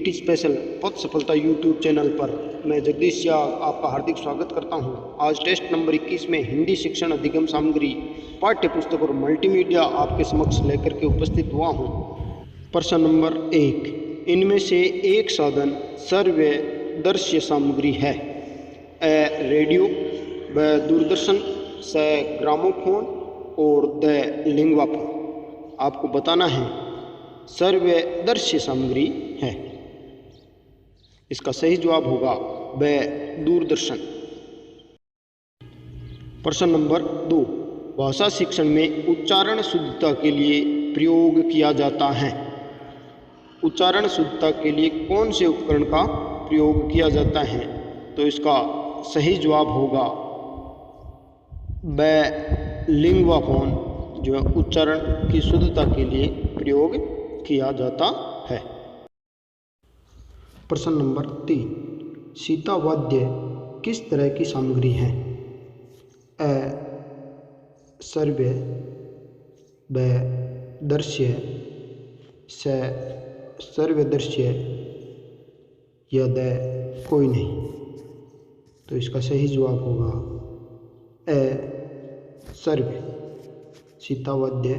NEET special पद सफलता YouTube channel पर मैं जगदीश याग आपका हार्दिक स्वागत करता हूं। आज टेस्ट नंबर 21 में हिंदी शिक्षण अधिगम सामग्री पाठ्य पुस्तक और मल्टीमीडिया आपके समक्ष लेकर के उपस्थित हुआ हूं। प्रश्न नंबर 1, इनमें से एक साधन श्रव्य दृश्य सामग्री है। ए रेडियो, ब दूरदर्शन, स ग्रामोफोन और द लिंग्वाफोन। आपको बताना है श्रव्य दृश्य सामग्री है। इसका सही जवाब होगा ब दूरदर्शन। प्रश्न नंबर 2, भाषा शिक्षण में उच्चारण शुद्धता के लिए प्रयोग किया जाता है। उच्चारण शुद्धता के लिए कौन से उपकरण का प्रयोग किया जाता है? तो इसका सही जवाब होगा ब लिंग्वाफोन, जो उच्चारण की शुद्धता के लिए प्रयोग किया जाता है। प्रश्न नंबर 3, सीतावाद्य किस तरह की सामग्री है? अ श्रव्य, ब दृश्य, स श्रव्य दृश्य या द कोई नहीं। तो इसका सही जवाब होगा अ श्रव्य। सीतावाद्य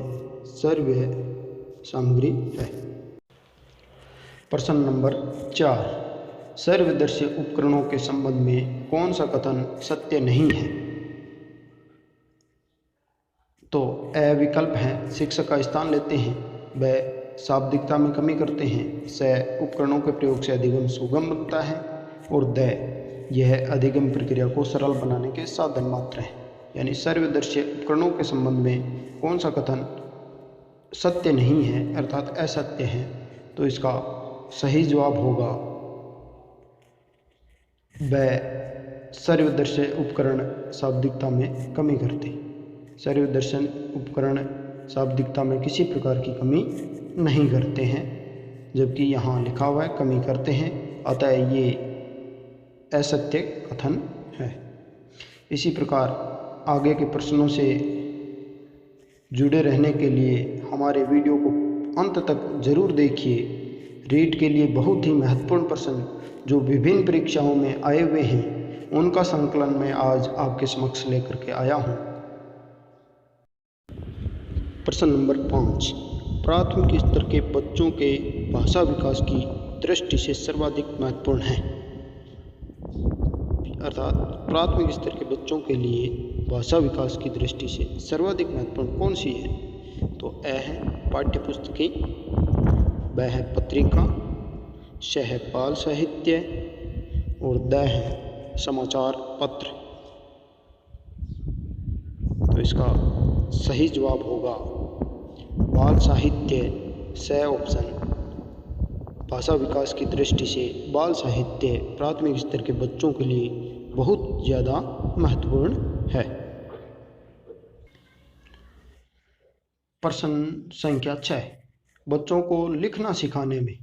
श्रव्य सामग्री है। प्रश्न नंबर 4, श्रव्यदर्शी उपकरणों के संबंध में कौन सा कथन सत्य नहीं है? तो अ विकल्प है शिक्षक का स्थान लेते हैं, ब शाब्दिकता में कमी करते हैं, स उपकरणों के प्रयोग से अधिगम सुगम बनता है और द यह अधिगम प्रक्रिया को सरल बनाने के साधन मात्र हैं। यानी श्रव्यदर्शी उपकरणों के संबंध में कौन सा कथन सत्य नहीं है अर्थात असत्य है? तो इसका सही जवाब होगा ब श्रव्यदर्शी उपकरण शाब्दिकता में कमी करते। श्रव्यदर्शी उपकरण शाब्दिकता में किसी प्रकार की कमी नहीं करते हैं, जबकि यहाँ लिखा हुआ है कमी करते हैं, अतः ये असत्य कथन है। इसी प्रकार आगे के प्रश्नों से जुड़े रहने के लिए हमारे वीडियो को अंत तक जरूर देखिए। रीट के लिए बहुत ही महत्वपूर्ण प्रश्न जो विभिन्न परीक्षाओं में आए हुए हैं, उनका संकलन मैं आज आपके समक्ष लेकर के आया हूं। प्रश्न नंबर 5, प्राथमिक स्तर के बच्चों के भाषा विकास की दृष्टि से सर्वाधिक महत्वपूर्ण है। अर्थात प्राथमिक स्तर के बच्चों के लिए भाषा विकास की दृष्टि से सर्वाधिक महत्वपूर्ण कौन सी है? तो अ है पाठ्यपुस्तकें, ब है पत्रिका, श है बाल साहित्य और द है समाचार पत्र। तो इसका सही जवाब होगा बाल साहित्य, स ऑप्शन। भाषा विकास की दृष्टि से बाल साहित्य प्राथमिक स्तर के बच्चों के लिए बहुत ज़्यादा महत्वपूर्ण है। प्रश्न संख्या 6, बच्चों को लिखना सिखाने में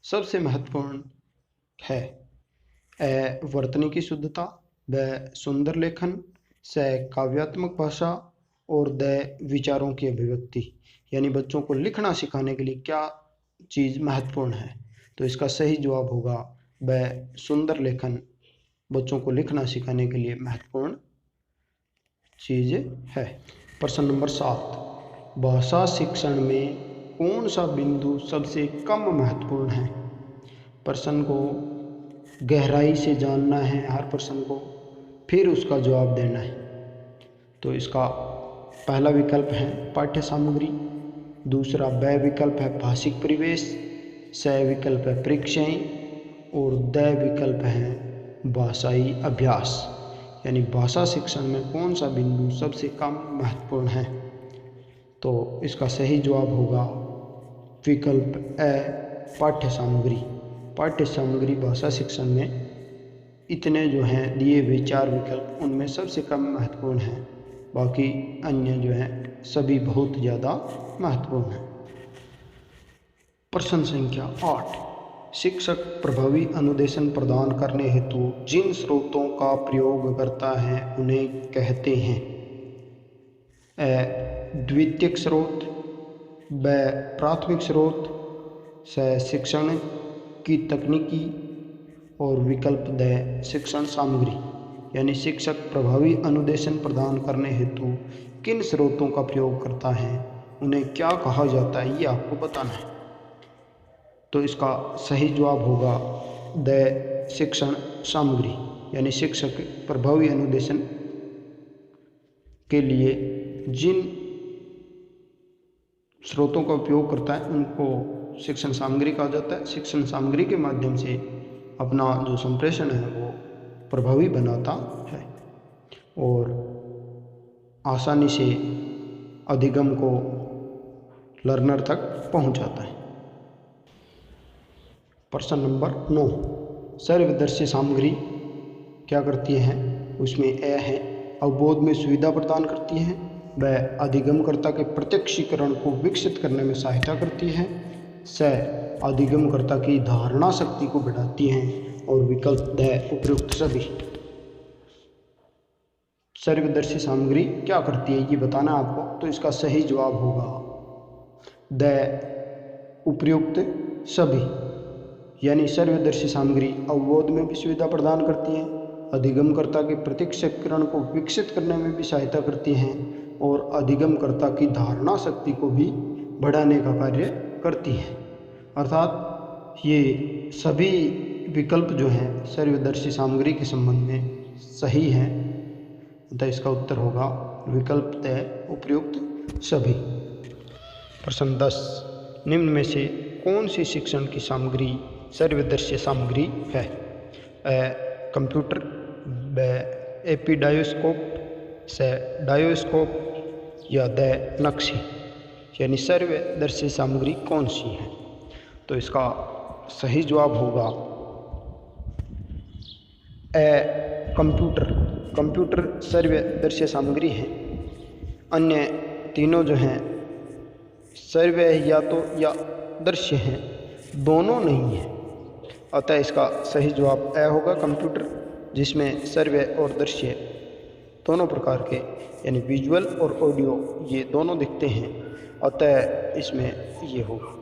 सबसे महत्वपूर्ण है। अ वर्तनी की शुद्धता, ब सुंदर लेखन, स काव्यात्मक भाषा और द विचारों की अभिव्यक्ति। यानी बच्चों को लिखना सिखाने के लिए क्या चीज़ महत्वपूर्ण है? तो इसका सही जवाब होगा ब सुंदर लेखन बच्चों को लिखना सिखाने के लिए महत्वपूर्ण चीज़ है। प्रश्न नंबर 7, भाषा शिक्षण में कौन सा बिंदु सबसे कम महत्वपूर्ण है? प्रश्न को गहराई से जानना है, हर प्रश्न को, फिर उसका जवाब देना है। तो इसका पहला विकल्प है पाठ्य सामग्री, दूसरा ब विकल्प है भाषिक परिवेश, स विकल्प है परीक्षाएं और द विकल्प है भाषाई अभ्यास। यानी भाषा शिक्षण में कौन सा बिंदु सबसे कम महत्वपूर्ण है? तो इसका सही जवाब होगा विकल्प अ पाठ्य सामग्री। पाठ्य सामग्री भाषा शिक्षण में इतने जो हैं दिए हुए 4 विकल्प, उनमें सबसे कम महत्वपूर्ण है, बाकी अन्य जो हैं सभी बहुत ज़्यादा महत्वपूर्ण हैं। प्रश्न संख्या 8, शिक्षक प्रभावी अनुदेशन प्रदान करने हेतु जिन स्रोतों का प्रयोग करता है उन्हें कहते हैं। द्वितीयक स्रोत, ब प्राथमिक स्रोत, स शिक्षण की तकनीकी। और विकल्प द शिक्षण सामग्री, यानी शिक्षक प्रभावी अनुदेशन प्रदान करने हेतु किन स्रोतों का प्रयोग करता है, उन्हें क्या कहा जाता है, ये आपको बताना है। तो इसका सही जवाब होगा द शिक्षण सामग्री, यानी शिक्षक प्रभावी अनुदेशन के लिए जिन स्रोतों का उपयोग करता है उनको शिक्षण सामग्री कहा जाता है। शिक्षण सामग्री के माध्यम से अपना जो संप्रेषण है वो प्रभावी बनाता है और आसानी से अधिगम को लर्नर तक पहुंचाता है। प्रश्न नंबर 9, सर्वदर्शी सामग्री क्या करती है? उसमें ए है अवबोध में सुविधा प्रदान करती है, वह अधिगमकर्ता के प्रत्यक्षीकरण को विकसित करने में सहायता करती है, स अधिगमकर्ता की धारणा शक्ति को बढ़ाती है, और विकल्प द उपयुक्त सभी। सर्वदर्शी सामग्री क्या करती है ये बताना आपको, तो इसका सही जवाब होगा द उपयुक्त सभी, यानी सर्वदर्शी सामग्री अवबोध में भी सुविधा प्रदान करती है, अधिगमकर्ता के प्रत्यक्षीकरण को विकसित करने में भी सहायता करती हैं और अधिगमकर्ता की धारणा शक्ति को भी बढ़ाने का कार्य करती है। अर्थात ये सभी विकल्प जो हैं सर्वदर्शी सामग्री के संबंध में सही हैं, अतः इसका उत्तर होगा विकल्प द उपयुक्त सभी। प्रश्न 10, निम्न में से कौन सी शिक्षण की सामग्री सर्वदर्शी सामग्री है? कंप्यूटर, ब एपिडायोस्कोप, से डायोस्कोप या द नक्शे, यानी सर्वदर्शी सामग्री कौन सी है? तो इसका सही जवाब होगा कंप्यूटर। कंप्यूटर सर्वदर्शी सामग्री है। अन्य तीनों जो हैं सर्व या तो या दृश्य हैं, दोनों नहीं है, अतः इसका सही जवाब ए होगा कंप्यूटर, जिसमें सर्व और दृश्य दोनों प्रकार के यानी विजुअल और ऑडियो ये दोनों दिखते हैं, अतः इसमें ये होगा।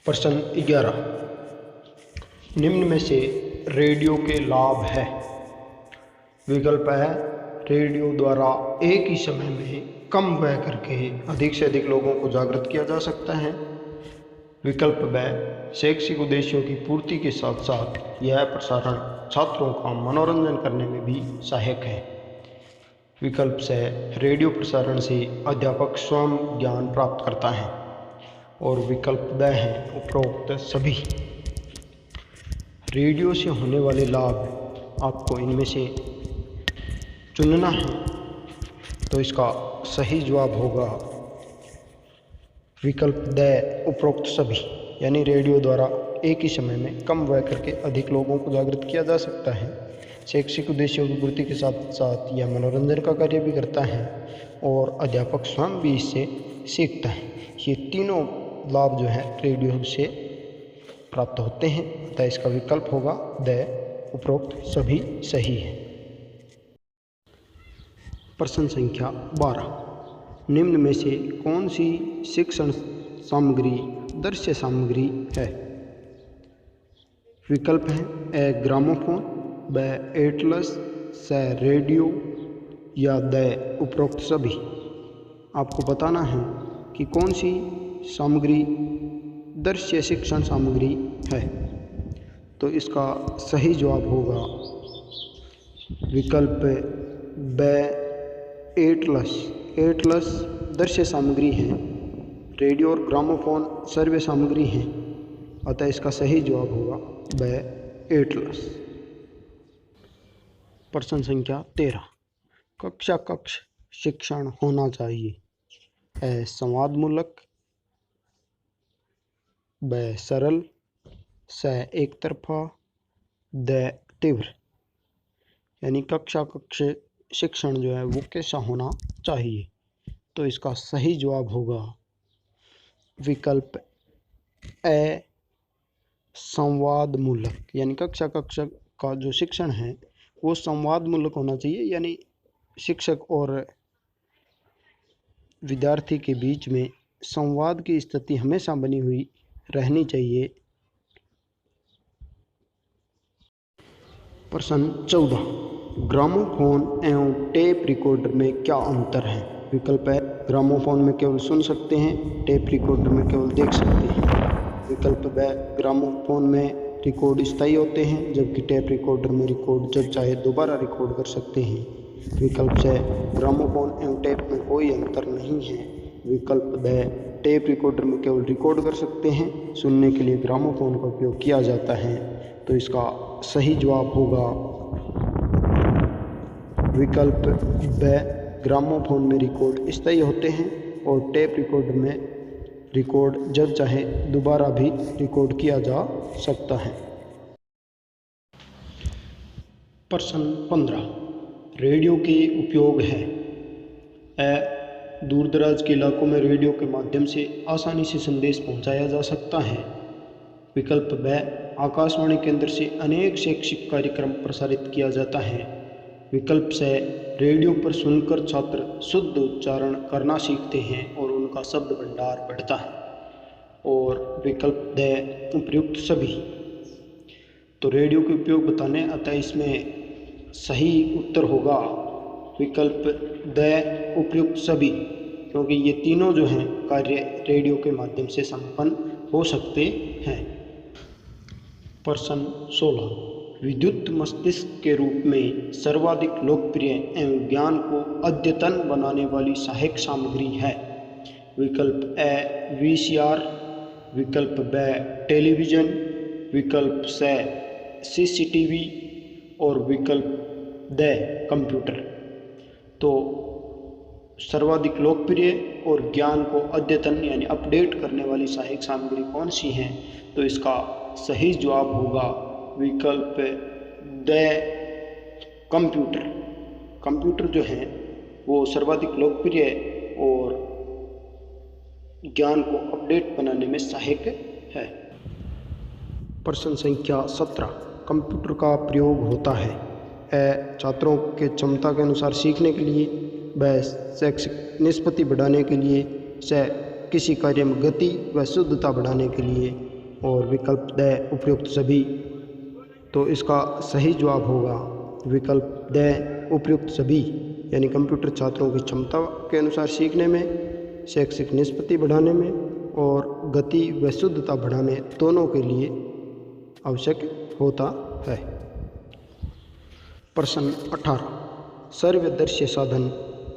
प्रश्न 11, निम्न में से रेडियो के लाभ है? विकल्प है रेडियो द्वारा एक ही समय में कम व्यय करके अधिक से अधिक लोगों को जागृत किया जा सकता है। विकल्प ब शैक्षिक उद्देश्यों की पूर्ति के साथ साथ यह प्रसारण छात्रों का मनोरंजन करने में भी सहायक है। विकल्प से रेडियो प्रसारण से अध्यापक स्वयं ज्ञान प्राप्त करता है, और विकल्प द है उपरोक्त सभी। रेडियो से होने वाले लाभ आपको इनमें से चुनना है, तो इसका सही जवाब होगा विकल्प द उपरोक्त सभी, यानी रेडियो द्वारा एक ही समय में कम व्यय करके अधिक लोगों को जागृत किया जा सकता है। शैक्षिक उद्देश्यों की पूर्ति के साथ साथ यह मनोरंजन का कार्य भी करता है और अध्यापक स्वयं भी इससे सीखता है। ये तीनों लाभ जो है रेडियो से प्राप्त होते हैं, अतः इसका विकल्प होगा द उपरोक्त सभी सही है। प्रश्न संख्या 12, निम्न में से कौन सी शिक्षण सामग्री दृश्य सामग्री है? विकल्प है ए ग्रामोफोन, ब एटलस, से रेडियो या द उपरोक्त सभी। आपको बताना है कि कौन सी सामग्री दृश्य शिक्षण सामग्री है, तो इसका सही जवाब होगा विकल्प ब एटलस। एटलस दृश्य सामग्री है, रेडियो और ग्रामोफोन सर्व सामग्री हैं, अतः इसका सही जवाब होगा ब एटलस। प्रश्न संख्या 13, कक्षा कक्ष शिक्षण होना चाहिए? है संवादमूलक, ब सरल, से एक तरफा, द तीव्र, यानी कक्षा कक्ष शिक्षण जो है वो कैसा होना चाहिए? तो इसका सही जवाब होगा विकल्प ए संवादमूलक, यानी कक्षा कक्ष का जो शिक्षण है वो संवादमूलक होना चाहिए, यानी शिक्षक और विद्यार्थी के बीच में संवाद की स्थिति हमेशा बनी हुई रहनी चाहिए, प्रश्न 14, ग्रामोफोन एवं टेप रिकॉर्डर में क्या अंतर है? विकल्प है, ग्रामोफोन में केवल सुन सकते हैं, टेप रिकॉर्डर में केवल देख सकते हैं। विकल्प ब, ग्रामोफोन में रिकॉर्ड स्थायी होते हैं जबकि टेप रिकॉर्डर में रिकॉर्ड जब चाहे दोबारा रिकॉर्ड कर सकते हैं। विकल्प से, ग्रामोफोन एवं टेप में कोई अंतर नहीं है। विकल्प ब, टेप रिकॉर्डर में केवल रिकॉर्ड कर सकते हैं, सुनने के लिए ग्रामोफोन का उपयोग किया जाता है। तो इसका सही जवाब होगा विकल्प ब, ग्रामोफोन में रिकॉर्ड स्थायी होते हैं और टेप रिकॉर्डर में रिकॉर्ड जब चाहे दोबारा भी रिकॉर्ड किया जा सकता है। प्रश्न 15, रेडियो के उपयोग है। दूर दराज के इलाकों में रेडियो के माध्यम से आसानी से संदेश पहुंचाया जा सकता है। विकल्प ब, आकाशवाणी केंद्र से अनेक शैक्षिक कार्यक्रम प्रसारित किया जाता है। विकल्प से, रेडियो पर सुनकर छात्र शुद्ध उच्चारण करना सीखते हैं और उनका शब्द भंडार बढ़ता है। और विकल्प द, उपयुक्त सभी। तो रेडियो के उपयोग बताने अतः इसमें सही उत्तर होगा विकल्प द, उपयुक्त सभी, क्योंकि ये तीनों जो हैं कार्य रेडियो के माध्यम से संपन्न हो सकते हैं। प्रश्न 16, विद्युत मस्तिष्क के रूप में सर्वाधिक लोकप्रिय एवं ज्ञान को अद्यतन बनाने वाली सहायक सामग्री है। विकल्प ए, VCR, विकल्प ब, टेलीविज़न, विकल्प से CCTV और विकल्प द, कंप्यूटर। तो सर्वाधिक लोकप्रिय और ज्ञान को अद्यतन यानी अपडेट करने वाली सहायक सामग्री कौन सी है? तो इसका सही जवाब होगा विकल्प द, कंप्यूटर। कंप्यूटर जो है वो सर्वाधिक लोकप्रिय और ज्ञान को अपडेट बनाने में सहायक है। प्रश्न संख्या 17, कंप्यूटर का प्रयोग होता है। छात्रों के क्षमता के अनुसार सीखने के लिए, व शैक्षिक निष्पत्ति बढ़ाने के लिए, से किसी कार्य में गति व शुद्धता बढ़ाने के लिए, और विकल्प द, उपयुक्त सभी। तो इसका सही जवाब होगा विकल्प द, उपयुक्त सभी, यानी कंप्यूटर छात्रों की क्षमता के अनुसार सीखने में, शैक्षिक निष्पत्ति बढ़ाने में और गति व शुद्धता बढ़ाने दोनों के लिए आवश्यक होता है। प्रश्न 18, सर्वदर्शी साधन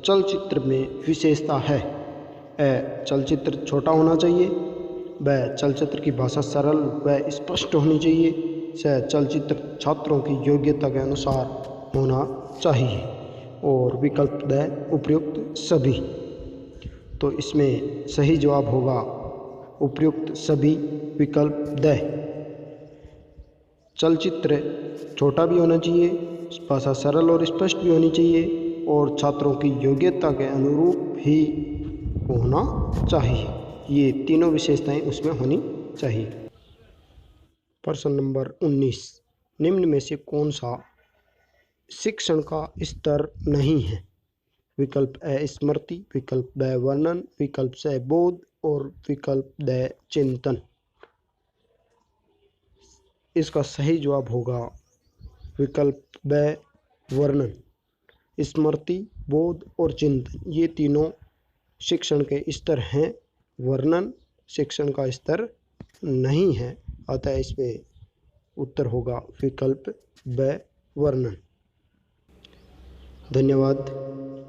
चलचित्र में विशेषता है। चलचित्र छोटा होना चाहिए, व चलचित्र की भाषा सरल व स्पष्ट होनी चाहिए, से चलचित्र छात्रों की योग्यता के अनुसार होना चाहिए, और विकल्प द, उपयुक्त सभी। तो इसमें सही जवाब होगा उपयुक्त सभी, विकल्प द। चलचित्र छोटा भी होना चाहिए, भाषा सरल और स्पष्ट भी होनी चाहिए और छात्रों की योग्यता के अनुरूप ही होना चाहिए। ये तीनों विशेषताएं उसमें होनी चाहिए। प्रश्न नंबर 19, निम्न में से कौन सा शिक्षण का स्तर नहीं है? विकल्प ए, स्मृति, विकल्प ब, वर्णन, विकल्प से बोध और विकल्प द, चिंतन। इसका सही जवाब होगा विकल्प ब, वर्णन। स्मृति, बोध और चिंतन ये तीनों शिक्षण के स्तर हैं, वर्णन शिक्षण का स्तर नहीं है, अतः इसमें उत्तर होगा विकल्प ब, वर्णन। धन्यवाद।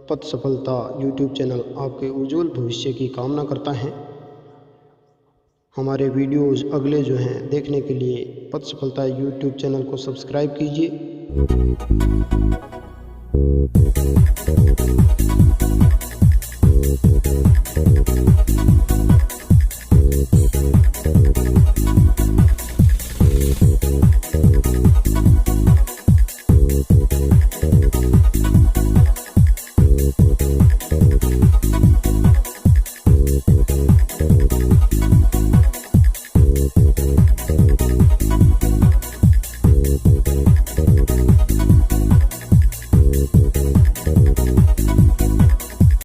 पथ सफलता यूट्यूब चैनल आपके उज्जवल भविष्य की कामना करता है। हमारे वीडियोज़ अगले जो हैं देखने के लिए पथ सफलता यूट्यूब चैनल को सब्सक्राइब कीजिए।